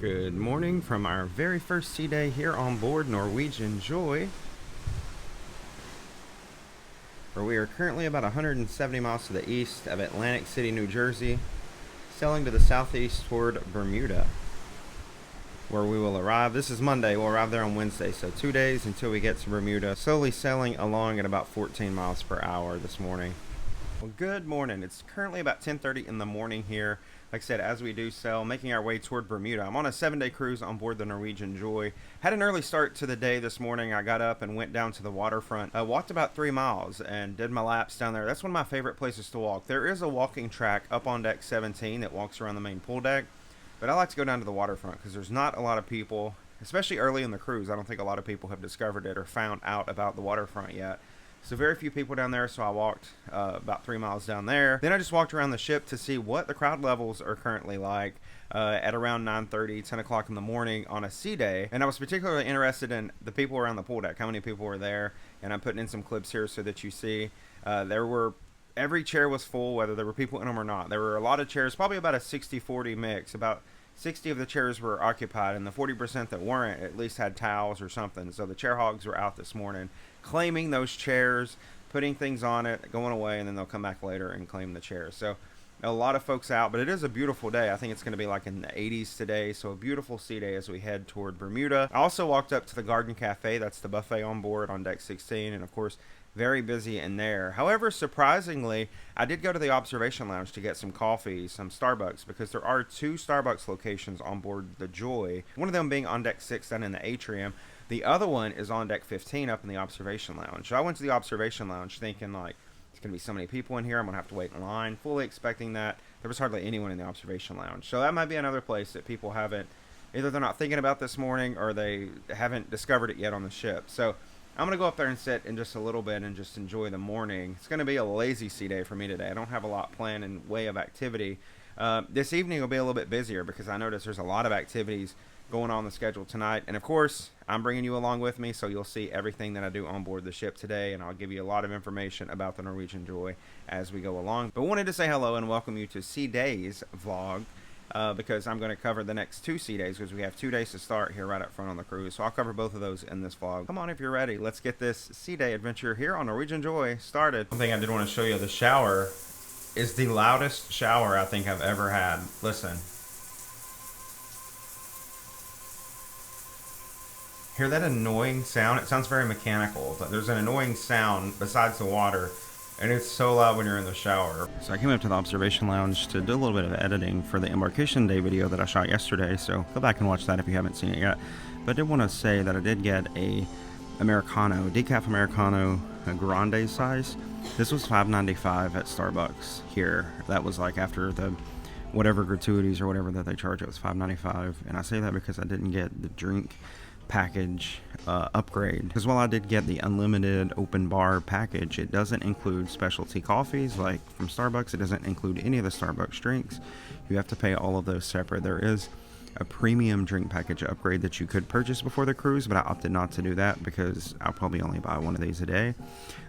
Good morning from our very first sea day here on board Norwegian Joy, where we are currently about 170 miles to the east of Atlantic City, New Jersey, sailing to the southeast toward Bermuda, where we will arrive. This is Monday. We'll arrive there on Wednesday, so 2 days until we get to Bermuda, slowly sailing along at about 14 miles per hour this morning. Well, good morning. It's currently about 10:30 in the morning here. Like I said, as we do sail, making our way toward Bermuda. I'm on a 7-day cruise on board the Norwegian Joy. Had an early start to the day this morning. I got up and went down to the waterfront. I walked about 3 miles and did my laps down there. That's one of my favorite places to walk. There is a walking track up on deck 17 that walks around the main pool deck, but I like to go down to the waterfront because there's not a lot of people, especially early in the cruise. I don't think a lot of people have discovered it or found out about the waterfront yet. So very few people down there, so I walked about 3 miles down there. Then I just walked around the ship to see what the crowd levels are currently like at around 9:30, 10 o'clock in the morning on a sea day. And I was particularly interested in the people around the pool deck, how many people were there. And I'm putting in some clips here so that you see. Every chair was full, whether there were people in them or not. There were a lot of chairs, probably about a 60-40 mix. About 60 of the chairs were occupied, and the 40% that weren't at least had towels or something. So the chair hogs were out this morning claiming those chairs, putting things on it, going away, and then they'll come back later and claim the chairs. So a lot of folks out, but it is a beautiful day. I think it's going to be like in the 80s today, so a beautiful sea day as we head toward Bermuda. I also walked up to the Garden Cafe. That's the buffet on board on deck 16, and of course very busy in there. However, surprisingly, I did go to the observation lounge to get some coffee, some Starbucks, because there are 2 Starbucks locations on board the Joy, one of them being on deck 6 down in the atrium. The other one is on deck 15 up in the observation lounge. So I went to the observation lounge thinking, like, it's going to be so many people in here, I'm going to have to wait in line, fully expecting that. There was hardly anyone in the observation lounge. So that might be another place that people haven't, either they're not thinking about this morning or they haven't discovered it yet on the ship. So I'm going to go up there and sit in just a little bit and just enjoy the morning. It's going to be a lazy sea day for me today. I don't have a lot planned in way of activity. This evening will be a little bit busier because I noticed there's a lot of activities going on the schedule tonight. And of course, I'm bringing you along with me, so you'll see everything that I do on board the ship today, and I'll give you a lot of information about the Norwegian Joy as we go along. But wanted to say hello and welcome you to Sea Days vlog, because I'm going to cover the next 2 sea days because we have 2 days to start here right up front on the cruise. So I'll cover both of those in this vlog. Come on if you're ready. Let's get this sea day adventure here on Norwegian Joy started. One thing I did want to show you, the shower is the loudest shower I think I've ever had. Listen. Hear that annoying sound? It sounds very mechanical, but there's an annoying sound besides the water, and it's so loud when you're in the shower. So I came up to the observation lounge to do a little bit of editing for the embarkation day video that I shot yesterday, so go back and watch that if you haven't seen it yet. But I did want to say that I did get a Americano, decaf Americano, a grande size. This was $5.95 at Starbucks here. That was like after the whatever gratuities or whatever that they charge, it was $5.95. And I say that because I didn't get the drink package upgrade, because while I did get the unlimited open bar package, it doesn't include specialty coffees like from Starbucks. It doesn't include any of the Starbucks drinks. You have to pay all of those separate. There is a premium drink package upgrade that you could purchase before the cruise, but I opted not to do that because I'll probably only buy one of these a day.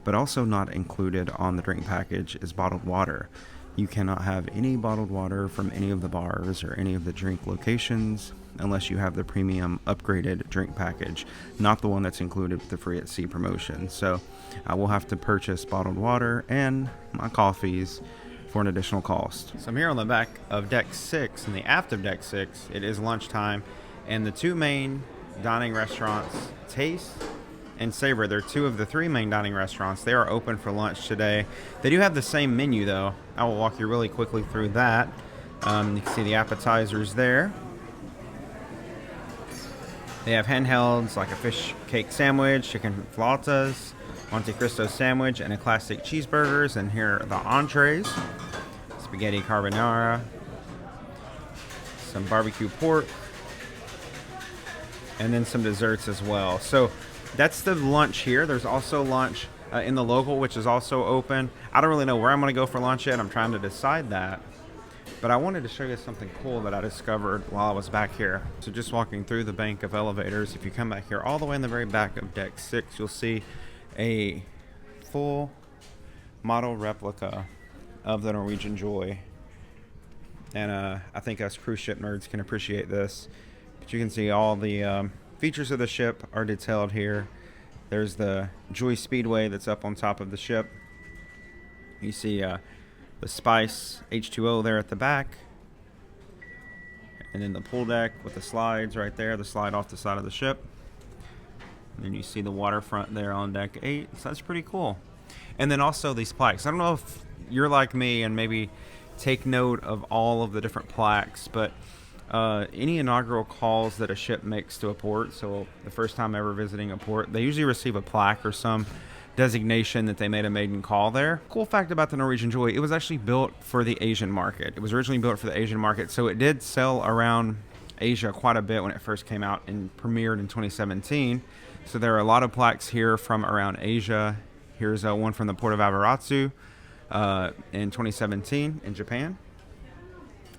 But also not included on the drink package is bottled water. You cannot have any bottled water from any of the bars or any of the drink locations unless you have the premium upgraded drink package, not the one that's included with the free at sea promotion. So I will have to purchase bottled water and my coffees for an additional cost. So I'm here on the back of deck 6, in the aft of deck 6. It is lunchtime, and the 2 main dining restaurants, Taste and Savor, they're 2 of the 3 main dining restaurants. They are open for lunch today. They do have the same menu though. I will walk you really quickly through that. You can see the appetizers there. They have handhelds like a fish cake sandwich, chicken flautas, Monte Cristo sandwich, and a classic cheeseburgers. And here are the entrees: spaghetti carbonara, some barbecue pork, and then some desserts as well. So that's the lunch here. There's also lunch in the local, which is also open. I don't really know where I'm going to go for lunch yet. I'm trying to decide that. But I wanted to show you something cool that I discovered while I was back here. So just walking through the bank of elevators, if you come back here all the way in the very back of deck 6, you'll see a full model replica of the Norwegian Joy. And I think us cruise ship nerds can appreciate this. As you can see, all the features of the ship are detailed here. There's the Joy Speedway that's up on top of the ship. You see the Spice H2O there at the back. And then the pool deck with the slides right there, the slide off the side of the ship. And then you see the waterfront there on deck 8. So that's pretty cool. And then also these plaques. I don't know if you're like me and maybe take note of all of the different plaques, but any inaugural calls that a ship makes to a port, so the first time ever visiting a port, they usually receive a plaque or some designation that they made a maiden call there. Cool fact about the Norwegian Joy, it was actually built for the Asian market. It was originally built for the Asian market, so it did sell around Asia quite a bit when it first came out and premiered in 2017. So there are a lot of plaques here from around Asia. Here's one from the port of Awaratsu in 2017 in Japan.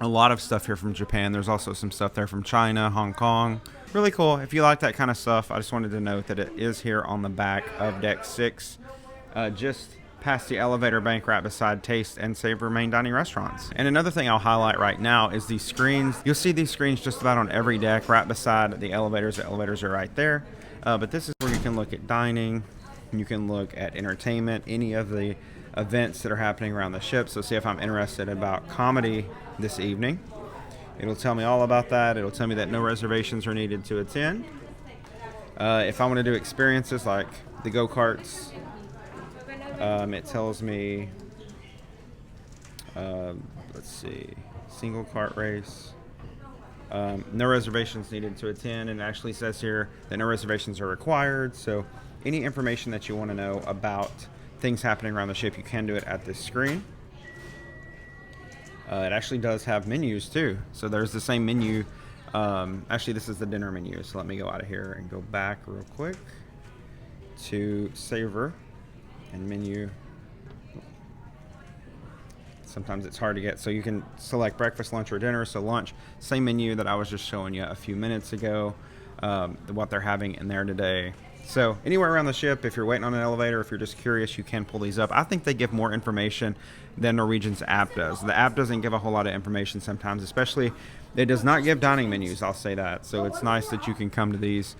A lot of stuff here from Japan. There's also some stuff there from China, Hong Kong. Really cool. If you like that kind of stuff, I just wanted to note that it is here on the back of deck 6, just past the elevator bank right beside Taste and Savor main dining restaurants. And another thing I'll highlight right now is these screens. You'll see these screens just about on every deck right beside the elevators. The elevators are right there. But this is where you can look at dining. You can look at entertainment, any of the events that are happening around the ship. So see if I'm interested about comedy this evening. It'll tell me all about that. It'll tell me that no reservations are needed to attend. If I want to do experiences like the go-karts, it tells me, let's see, single kart race. No reservations needed to attend, and it actually says here that no reservations are required. So any information that you want to know about things happening around the ship, you can do it at this screen. It actually does have menus too. So there's the same menu. Actually, this is the dinner menu. So let me go out of here and go back real quick to Savor and menu. Sometimes it's hard to get. So you can select breakfast, lunch, or dinner. So lunch, same menu that I was just showing you a few minutes ago, what they're having in there today. So anywhere around the ship, if you're waiting on an elevator, if you're just curious, you can pull these up. I think they give more information than Norwegian's app does. The app doesn't give a whole lot of information sometimes, especially it does not give dining menus, I'll say that. So it's nice that you can come to these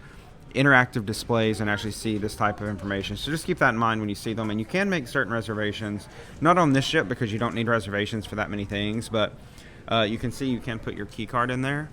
interactive displays and actually see this type of information. So just keep that in mind when you see them. And you can make certain reservations, not on this ship because you don't need reservations for that many things, but you can see you can put your key card in there.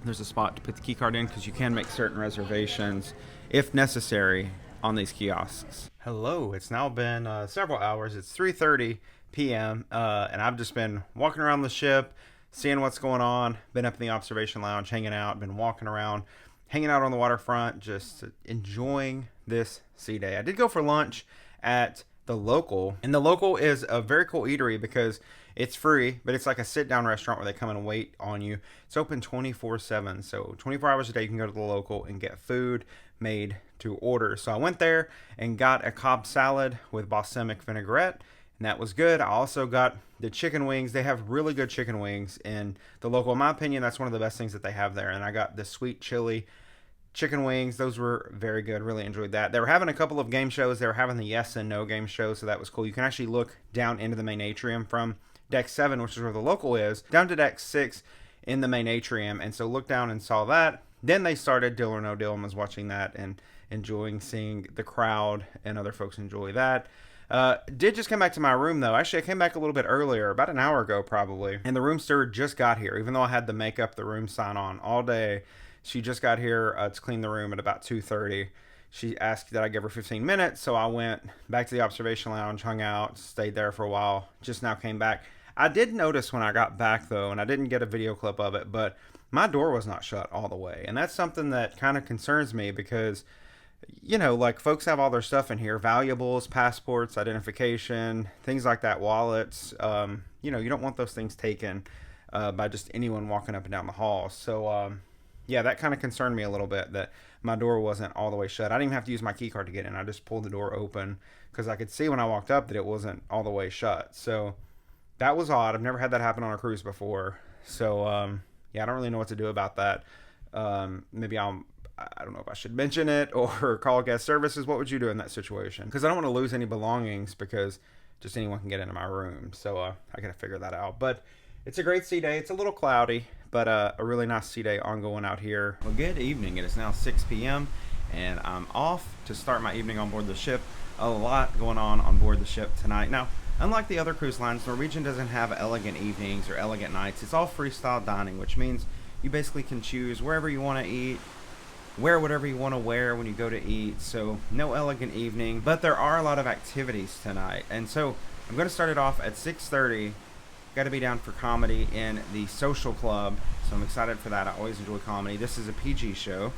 There's a spot to put the key card in because you can make certain reservations if necessary on these kiosks. Hello, it's now been several hours. It's 3:30 p.m. And I've just been walking around the ship, seeing what's going on, been up in the observation lounge, hanging out, been walking around, hanging out on the waterfront, just enjoying this sea day. I did go for lunch at the Local, and the Local is a very cool eatery because it's free, but it's like a sit-down restaurant where they come and wait on you. It's open 24/7, so 24 hours a day you can go to the Local and get food made to order. So I went there and got a Cobb salad with balsamic vinaigrette, and that was good. I also got the chicken wings. They have really good chicken wings in the Local. In my opinion, that's one of the best things that they have there. And I got the sweet chili chicken wings. Those were very good. Really enjoyed that. They were having a couple of game shows. They were having the yes and no game show, so that was cool. You can actually look down into the main atrium from deck 7, which is where the Local is, down to deck 6 in the main atrium. And so looked down and saw that. Then they started Deal or No Deal, and was watching that and enjoying seeing the crowd and other folks enjoy that. Did just come back to my room though. Actually, I came back a little bit earlier, about an hour ago probably, and the room steward just got here. Even though I had to make up the room sign on all day, she just got here to clean the room at about 2:30. She asked that I give her 15 minutes, so I went back to the observation lounge, hung out, stayed there for a while, just now came back. I did notice when I got back though, and I didn't get a video clip of it, but my door was not shut all the way. And that's something that kind of concerns me because, you know, like folks have all their stuff in here, valuables, passports, identification, things like that, wallets. You know, you don't want those things taken by just anyone walking up and down the hall. So, yeah, that kind of concerned me a little bit that my door wasn't all the way shut. I didn't even have to use my key card to get in. I just pulled the door open because I could see when I walked up that it wasn't all the way shut. So that was odd. I've never had that happen on a cruise before. So, yeah, I don't really know what to do about that. Maybe I don't know if I should mention it or call guest services. What would you do in that situation? Because I don't want to lose any belongings because just anyone can get into my room. So I got to figure that out. But it's a great sea day. It's a little cloudy, but a really nice sea day ongoing out here. Well, good evening. It is now 6 p.m. and I'm off to start my evening on board the ship. A lot going on board the ship tonight. Now, unlike the other cruise lines, Norwegian doesn't have elegant evenings or elegant nights. It's all freestyle dining, which means you basically can choose wherever you want to eat, wear whatever you want to wear when you go to eat. So no elegant evening, but there are a lot of activities tonight. And so I'm going to start it off at 6:30. Got to be down for comedy in the Social Club, so I'm excited for that. I always enjoy comedy. This is a PG show.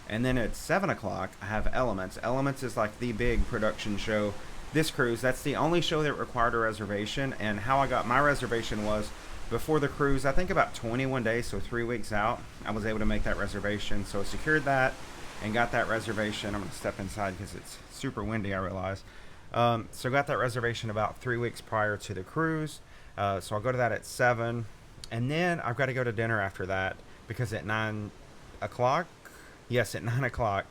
And then at 7 o'clock, I have Elements. Elements is like the big production show this cruise. That's the only show that required a reservation, and how I got my reservation was before the cruise, I think about 21 days, so 3 weeks out, I was able to make that reservation. So I secured that and got that reservation. I'm going to step inside because it's super windy, I realize. So got that reservation about 3 weeks prior to the cruise. So I'll go to that at 7. And then I've got to go to dinner after that because at 9 o'clock, yes, at 9 o'clock,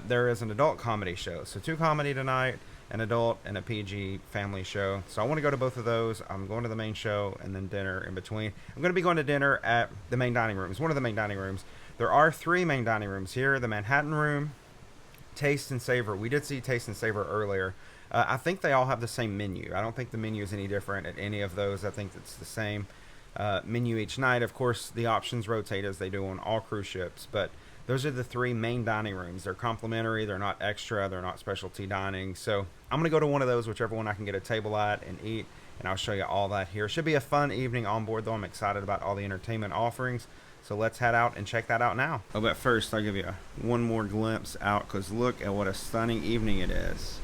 there is an adult comedy show. So 2 comedy tonight, an adult and a PG family show. So I want to go to both of those. I'm going to the main show and then dinner in between. I'm going to be going to dinner at the main dining rooms, one of the main dining rooms. There are 3 main dining rooms here: the Manhattan Room, Taste and Savor. We did see Taste and Savor earlier. I think they all have the same menu. I don't think the menu is any different at any of those. I think it's the same menu each night. Of course, the options rotate as they do on all cruise ships, but those are the 3 main dining rooms. They're complimentary, they're not extra, they're not specialty dining. So I'm going to go to one of those, whichever one I can get a table at and eat, and I'll show you all that here. Should be a fun evening on board, though. I'm excited about all the entertainment offerings. So let's head out and check that out now. Oh, but first, I'll give you one more glimpse out, because look at what a stunning evening it is.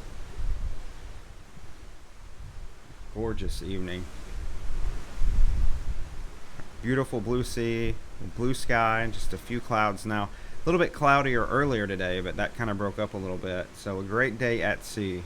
Gorgeous evening. Beautiful blue sea, blue sky, and just a few clouds now. A little bit cloudier earlier today, but that kind of broke up a little bit. So a great day at sea.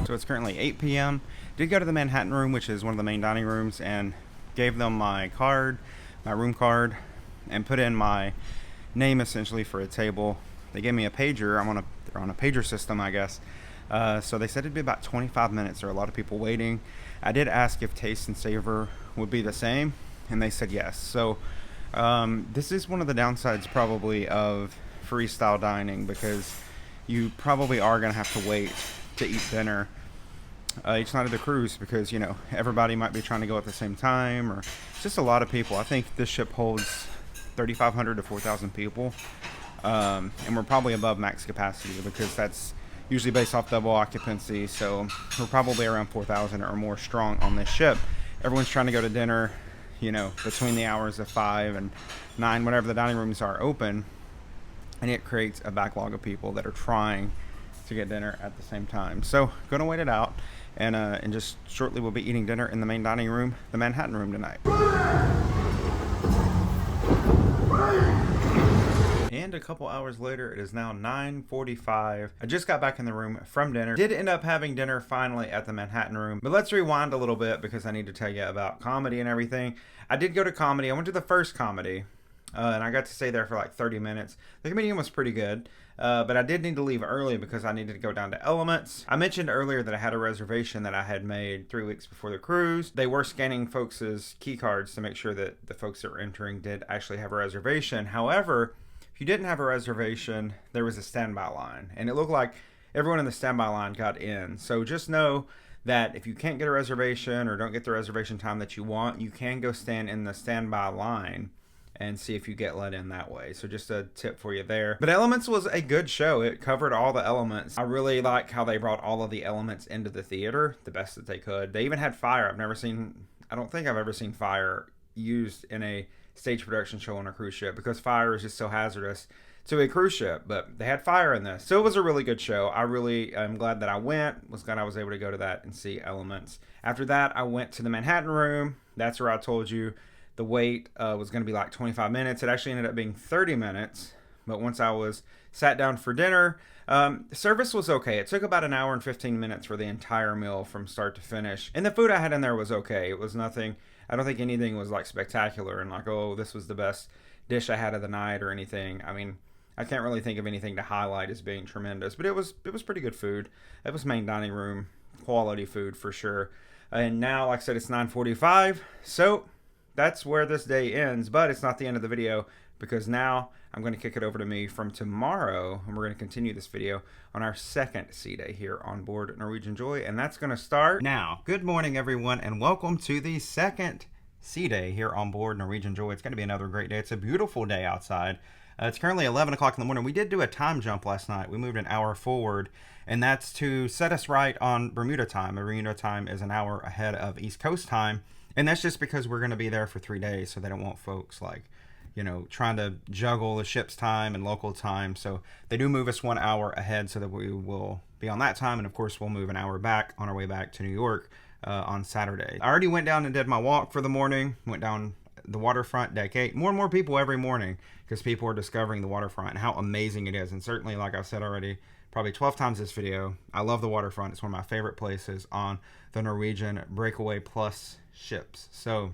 It's currently 8 p.m. Did go to the Manhattan Room, which is one of the main dining rooms, and gave them my card, my room card, and put in my name essentially for a table. They gave me a pager. They're on a pager system, I guess. So they said it'd be about 25 minutes. There are a lot of people waiting. I did ask if Taste and Savor would be the same, and they said yes. So this is one of the downsides probably of freestyle dining, because you probably are going to have to wait to eat dinner each night of the cruise, because everybody might be trying to go at the same time, or it's just a lot of people. I think this ship holds 3,500 to 4,000 people, and we're probably above max capacity, because that's usually based off double occupancy. So we're probably around 4,000 or more strong on this ship. Everyone's trying to go to dinner between the hours of 5 and 9, whenever the dining rooms are open, and it creates a backlog of people that are trying to get dinner at the same time. So gonna wait it out, and just shortly we'll be eating dinner in the main dining room, the Manhattan Room, tonight. And a couple hours later, it is now 9:45. I just got back in the room from dinner. Did end up having dinner finally at the Manhattan Room, but let's rewind a little bit, because I need to tell you about comedy and everything. I did go to comedy. I went to the first comedy, and I got to stay there for like 30 minutes. The comedian was pretty good. But I did need to leave early because I needed to go down to Elements. I mentioned earlier that I had a reservation that I had made 3 weeks before the cruise. They were scanning folks' key cards to make sure that the folks that were entering did actually have a reservation. However, if you didn't have a reservation, there was a standby line, and it looked like everyone in the standby line got in. So just know that if you can't get a reservation or don't get the reservation time that you want, you can go stand in the standby line and see if you get let in that way. So just a tip for you there. But Elements was a good show. It covered all the elements. I really like how they brought all of the elements into the theater the best that they could. They even had fire. I don't think I've ever seen fire used in a stage production show on a cruise ship, because fire is just so hazardous to a cruise ship, but they had fire in this. So it was a really good show. I really am glad that I went. Was glad I was able to go to that and see Elements. After that, I went to the Manhattan Room. That's where I told you the wait was going to be like 25 minutes. It actually ended up being 30 minutes. But once I was sat down for dinner, Service was okay. It took about an hour and 15 minutes for the entire meal from start to finish. And the food I had in there was okay. It was nothing, I don't think anything was like spectacular and like, oh, this was the best dish I had of the night or anything. I mean, I can't really think of anything to highlight as being tremendous, but it was pretty good food. It was main dining room quality food for sure. And now, like I said, it's 9:45, so that's where this day ends. But it's not the end of the video, because now I'm going to kick it over to me from tomorrow, and we're going to continue this video on our second sea day here on board Norwegian Joy, and that's going to start now. Good morning, everyone, and welcome to the second sea day here on board Norwegian Joy. It's going to be another great day. It's a beautiful day outside. It's currently 11 o'clock in the morning. We did do a time jump last night. We moved an hour forward, and that's to set us right on Bermuda time. Bermuda time is an hour ahead of East Coast time, and that's just because we're going to be there for 3 days, so they don't want folks like, you know, trying to juggle the ship's time and local time. So they do move us 1 hour ahead so that we will be on that time, and of course we'll move an hour back on our way back to New York on Saturday. I already went down and did my walk for the morning, went down the waterfront, deck 8. More and more people every morning, because people are discovering the waterfront and how amazing it is. And certainly, like I've said already, probably 12 times this video, I love the waterfront. It's one of my favorite places on the Norwegian Breakaway Plus ships. So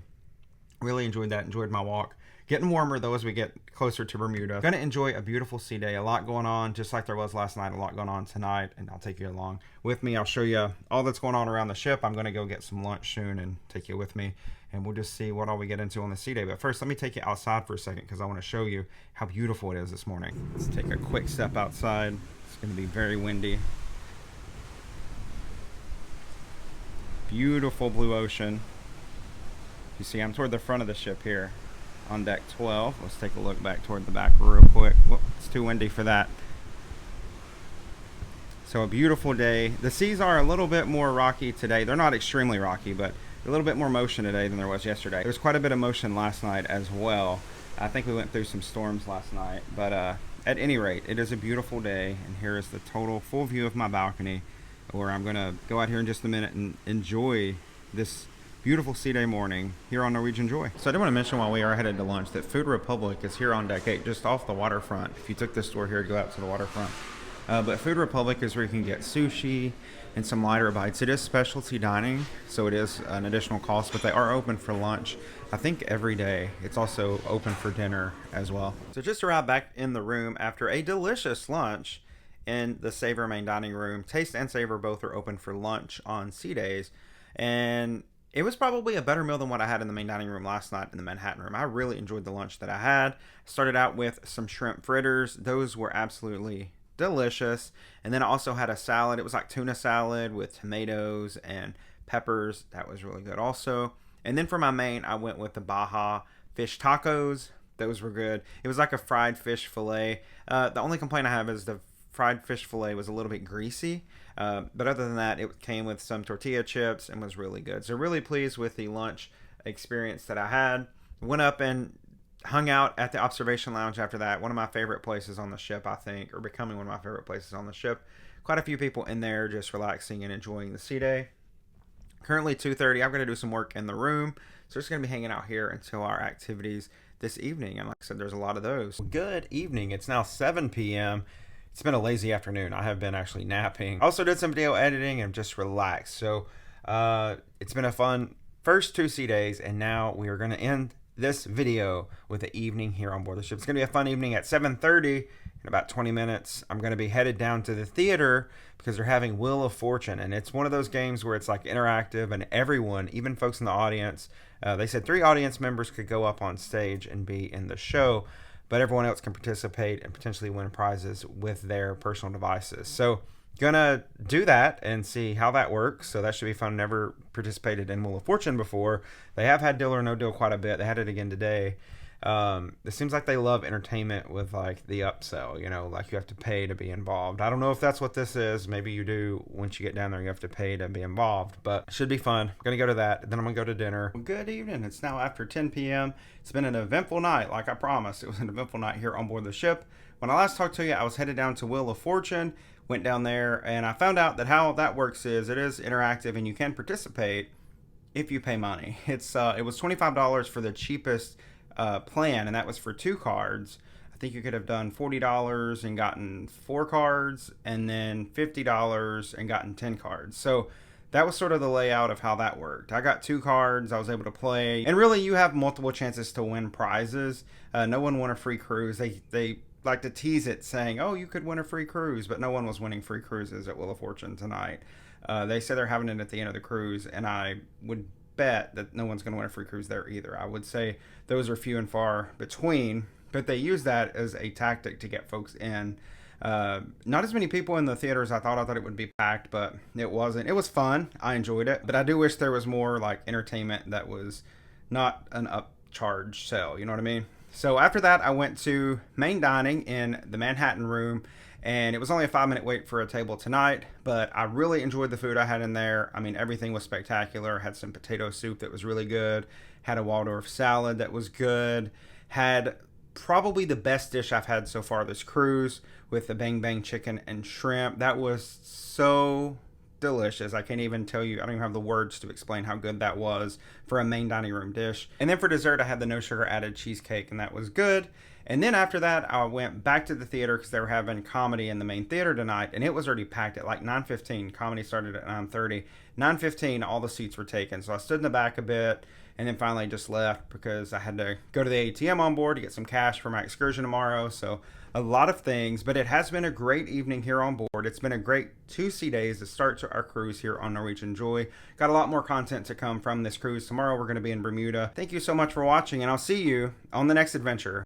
really enjoyed that, enjoyed my walk. Getting warmer though as we get closer to Bermuda. Gonna enjoy a beautiful sea day. A lot going on, just like there was last night. A lot going on tonight, and I'll take you along with me. I'll show you all that's going on around the ship. I'm gonna go get some lunch soon and take you with me, and we'll just see what all we get into on the sea day. But first, let me take you outside for a second, because I want to show you how beautiful it is this morning. Let's take a quick step outside. It's gonna be very windy. Beautiful blue ocean. You see, I'm toward the front of the ship here on deck 12. Let's take a look back toward the back real quick. Whoop, it's too windy for that. So a beautiful day. The seas are a little bit more rocky today. They're not extremely rocky, but a little bit more motion today than there was yesterday. There was quite a bit of motion last night as well. I think we went through some storms last night, but at any rate, it is a beautiful day, and here is the total full view of my balcony, where I'm gonna go out here in just a minute and enjoy this beautiful sea day morning here on Norwegian Joy. So I did want to mention while we are headed to lunch that Food Republic is here on deck 8, just off the waterfront. If you took this door here, go out to the waterfront. But Food Republic is where you can get sushi and some lighter bites. It is specialty dining, so it is an additional cost, but they are open for lunch, I think, every day. It's also open for dinner as well. So just arrived back in the room after a delicious lunch in the Savor main dining room. Taste and Savor both are open for lunch on sea days, and it was probably a better meal than what I had in the main dining room last night in the Manhattan room. I really enjoyed the lunch that I had. Started out with some shrimp fritters. Those were absolutely delicious. And then I also had a salad. It was like tuna salad with tomatoes and peppers. That was really good also. And then for my main, I went with the Baja fish tacos. Those were good. It was like a fried fish fillet. The only complaint I have is the fried fish fillet was a little bit greasy. But other than that, it came with some tortilla chips and was really good. So really pleased with the lunch experience that I had. Went up and hung out at the observation lounge after that. One of my favorite places on the ship, I think, or becoming one of my favorite places on the ship. Quite a few people in there just relaxing and enjoying the sea day. Currently 2:30. I'm going to do some work in the room. So just going to be hanging out here until our activities this evening. And like I said, there's a lot of those. Good evening. It's now 7 p.m. It's been a lazy afternoon. I have been actually napping. Also did some video editing and just relaxed. So it's been a fun first 2 sea days, and now we are going to end this video with the evening here on board the ship. It's going to be a fun evening at 7:30. In about 20 minutes, I'm going to be headed down to the theater because they're having Wheel of Fortune, and it's one of those games where it's like interactive, and everyone, even folks in the audience, they said 3 audience members could go up on stage and be in the show, but everyone else can participate and potentially win prizes with their personal devices. So gonna do that and see how that works. So that should be fun. Never participated in Wheel of Fortune before. They have had Deal or No Deal quite a bit. They had it again today. It seems like they love entertainment with like the upsell, you know, like you have to pay to be involved. I don't know if that's what this is. Maybe you do. Once you get down there, you have to pay to be involved, but it should be fun. I'm gonna go to that, then I'm gonna go to dinner. Well, good evening. It's now after 10 p.m. It's been an eventful night, like I promised. It was an eventful night here on board the ship. When I last talked to you, I was headed down to Wheel of Fortune, went down there, and I found out that how that works is it is interactive and you can participate if you pay money. It was $25 for the cheapest plan, and that was for 2 cards. I think you could have done $40 and gotten 4 cards, and then $50 and gotten 10 cards. So that was sort of the layout of how that worked. I got 2 cards, I was able to play, and really you have multiple chances to win prizes. No one won a free cruise. They like to tease it saying, oh, you could win a free cruise, but no one was winning free cruises at Wheel of Fortune tonight. They say they're having it at the end of the cruise, and I would bet that no one's going to win a free cruise there either. I would say those are few and far between, but they use that as a tactic to get folks in. Not as many people in the theater as I thought. I thought it would be packed, but it wasn't. It was fun. I enjoyed it, but I do wish there was more like entertainment that was not an upcharge sale. You know what I mean? So after that, I went to main dining in the Manhattan room, and it was only a 5-minute wait for a table tonight, but I really enjoyed the food I had in there. I mean, everything was spectacular. Had some potato soup that was really good, had a Waldorf salad that was good, had probably the best dish I've had so far this cruise with the bang bang chicken and shrimp. That was so delicious. I can't even tell you, I don't even have the words to explain how good that was for a main dining room dish. And then for dessert, I had the no sugar added cheesecake, and that was good. And then after that, I went back to the theater because they were having comedy in the main theater tonight, and it was already packed at like 9:15. Comedy started at 9:30. 9:15, all the seats were taken. So I stood in the back a bit, and then finally just left because I had to go to the ATM on board to get some cash for my excursion tomorrow. So a lot of things, but it has been a great evening here on board. It's been a great 2 sea days to start to our cruise here on Norwegian Joy. Got a lot more content to come from this cruise. Tomorrow we're going to be in Bermuda. Thank you so much for watching, and I'll see you on the next adventure.